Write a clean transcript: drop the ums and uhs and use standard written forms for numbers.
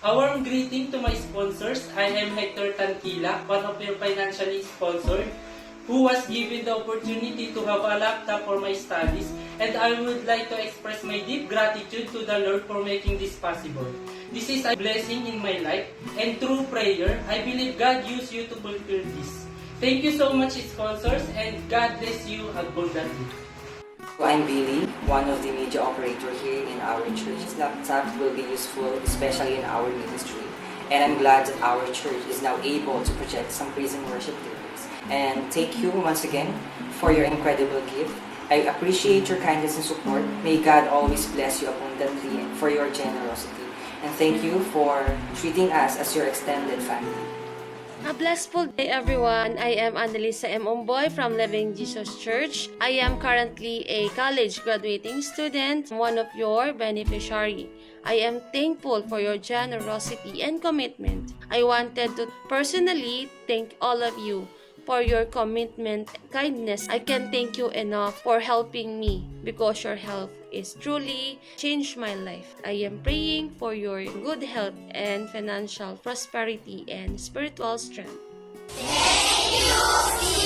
A warm greeting to my sponsors. I am Hector Tanquila, one of your financially sponsored, who was given the opportunity to have a laptop for my studies, and I would like to express my deep gratitude to the Lord for making this possible. This is a blessing in my life, and through prayer, I believe God used you to fulfill this. Thank you so much, sponsors, and God bless you abundantly. I'm Billy, one of the media operator here in our church. This laptop will be useful, especially in our ministry. And I'm glad that our church is now able to project some praise and worship lyrics. And thank you once again for your incredible gift. I appreciate your kindness and support. May God always bless you abundantly and for your generosity. And thank you for treating us as your extended family. A blessful day, everyone. I am Annalisa M. Omboy from Living Jesus Church. I am currently a college graduating student, one of your beneficiary. I am thankful for your generosity and commitment. I wanted to personally thank all of you for your commitment and kindness. I can't thank you enough for helping me because your help is truly changed my life. I am praying for your good health and financial prosperity and spiritual strength. Thank you,